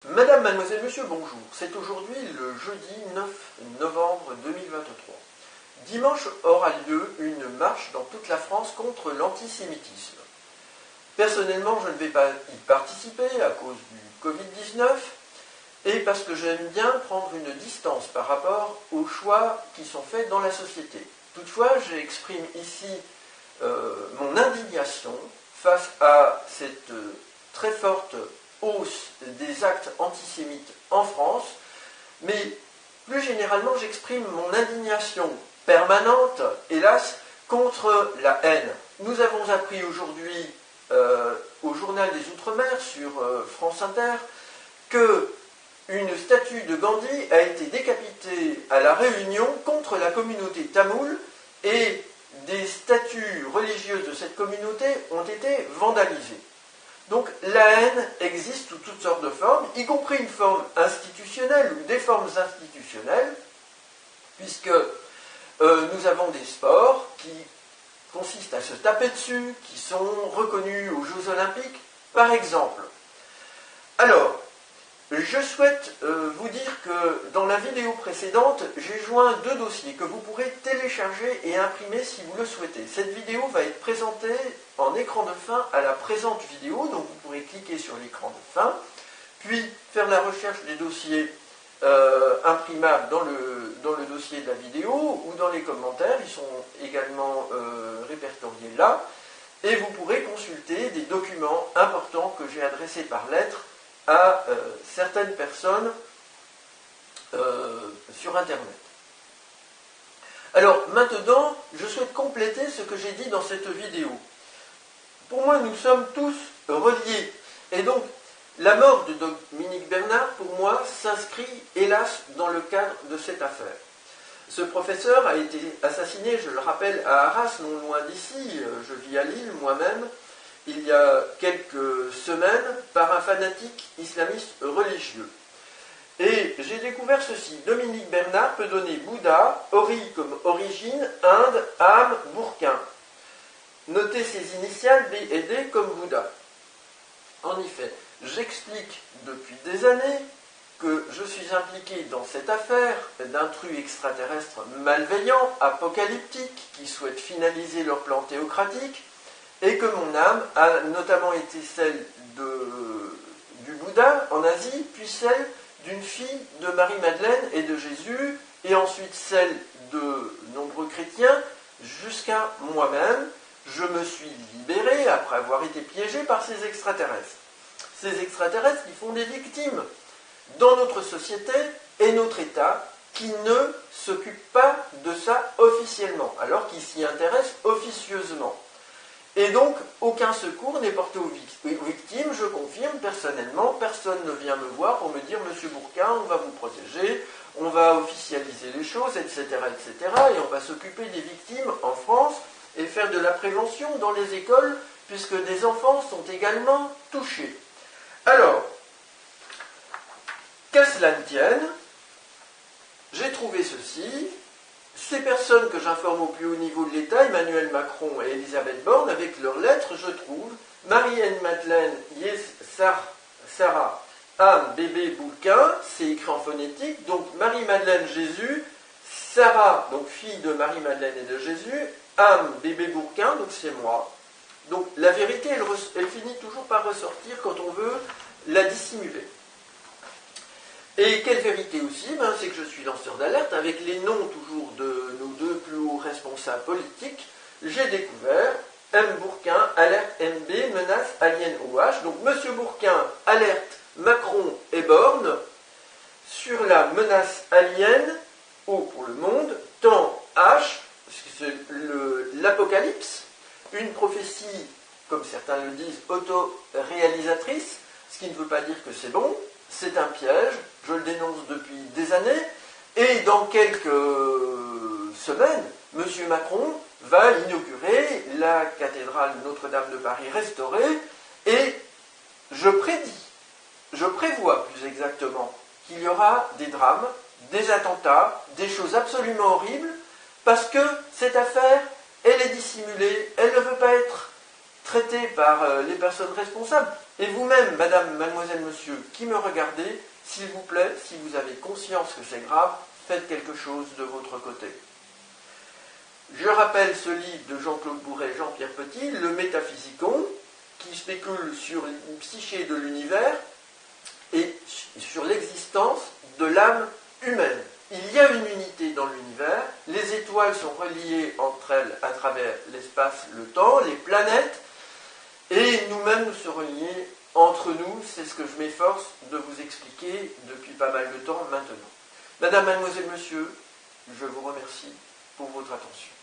Madame, mademoiselle, monsieur, bonjour. C'est aujourd'hui le jeudi 9 novembre 2023. Dimanche aura lieu une marche dans toute la France contre l'antisémitisme. Personnellement, je ne vais pas y participer à cause du Covid-19 et parce que j'aime bien prendre une distance par rapport aux choix qui sont faits dans la société. Toutefois, j'exprime ici mon indignation face à cette très forte hausse des actes antisémites en France, mais plus généralement j'exprime mon indignation permanente, hélas, contre la haine. Nous avons appris aujourd'hui au journal des Outre-mer sur France Inter que une statue de Gandhi a été décapitée à La Réunion contre la communauté tamoule et des statues religieuses de cette communauté ont été vandalisées. Donc la haine existe sous toutes sortes de formes, y compris une forme institutionnelle ou des formes institutionnelles, puisque nous avons des sports qui consistent à se taper dessus, qui sont reconnus aux Jeux Olympiques, par exemple. Alors, je souhaite vous dire que dans la vidéo précédente, j'ai joint deux dossiers que vous pourrez télécharger et imprimer si vous le souhaitez. Cette vidéo va être présentée en écran de fin à la présente vidéo, donc vous pourrez cliquer sur l'écran de fin, puis faire la recherche des dossiers imprimables dans le dossier de la vidéo ou dans les commentaires, ils sont également répertoriés là, et vous pourrez consulter des documents importants que j'ai adressés par lettre à certaines personnes sur Internet. Alors maintenant, je souhaite compléter ce que j'ai dit dans cette vidéo. Pour moi, nous sommes tous reliés. Et donc, la mort de Dominique Bernard, pour moi, s'inscrit, hélas, dans le cadre de cette affaire. Ce professeur a été assassiné, je le rappelle, à Arras, non loin d'ici, je vis à Lille moi-même, il y a quelques semaines, par un fanatique islamiste religieux. Et j'ai découvert ceci. Dominique Bernard peut donner Bouddha, Ori comme origine, Inde, âme, Bourquin. Notez ses initiales B et D comme Bouddha. En effet, j'explique depuis des années que je suis impliqué dans cette affaire d'intrus extraterrestres malveillants, apocalyptiques, qui souhaitent finaliser leur plan théocratique, et que mon âme a notamment été celle du Bouddha en Asie, puis celle d'une fille de Marie-Madeleine et de Jésus, et ensuite celle de nombreux chrétiens, jusqu'à moi-même. Je me suis libéré après avoir été piégé par ces extraterrestres. Ces extraterrestres qui font des victimes dans notre société et notre État, qui ne s'occupent pas de ça officiellement, alors qu'ils s'y intéressent officieusement. Et donc, aucun secours n'est porté aux victimes, je confirme, personnellement, personne ne vient me voir pour me dire « Monsieur Bourquin, on va vous protéger, on va officialiser les choses, etc. etc. » et on va s'occuper des victimes en France et faire de la prévention dans les écoles, puisque des enfants sont également touchés. Alors, qu'à cela ne tienne, j'ai trouvé ceci. Ces personnes que j'informe au plus haut niveau de l'État, Emmanuel Macron et Elisabeth Borne, avec leurs lettres, je trouve Marie-Anne-Madeleine, Sarah, Anne, bébé, Bourquin, c'est écrit en phonétique, donc Marie-Madeleine, Jésus, Sarah, donc fille de Marie-Madeleine et de Jésus, Anne, bébé, Bourquin, donc c'est moi. Donc la vérité, elle finit toujours par ressortir quand on veut la dissimuler. Et quelle vérité aussi, c'est que je suis lanceur d'alerte, avec les noms toujours de nos deux plus hauts responsables politiques, j'ai découvert M. Bourquin, alerte MB, menace alien OH. Donc M. Bourquin, alerte Macron et Borne sur la menace alien, O pour le monde, temps H, c'est l'apocalypse, une prophétie, comme certains le disent, auto-réalisatrice, ce qui ne veut pas dire que c'est bon. C'est un piège, je le dénonce depuis des années, et dans quelques semaines, M. Macron va inaugurer la cathédrale Notre-Dame de Paris restaurée, et je prévois plus exactement, qu'il y aura des drames, des attentats, des choses absolument horribles, parce que cette affaire, elle est dissimulée, elle ne veut pas être traitée par les personnes responsables, Et vous-même, madame, mademoiselle, monsieur, qui me regardez, s'il vous plaît, si vous avez conscience que c'est grave, faites quelque chose de votre côté. Je rappelle ce livre de Jean-Claude Bourret et Jean-Pierre Petit, Le Métaphysicon, qui spécule sur une psyché de l'univers et sur l'existence de l'âme humaine. Il y a une unité dans l'univers, les étoiles sont reliées entre elles à travers l'espace, le temps, les planètes, et nous-mêmes nous sommes reliés entre nous, c'est ce que je m'efforce de vous expliquer depuis pas mal de temps maintenant. Madame, mademoiselle, monsieur, je vous remercie pour votre attention.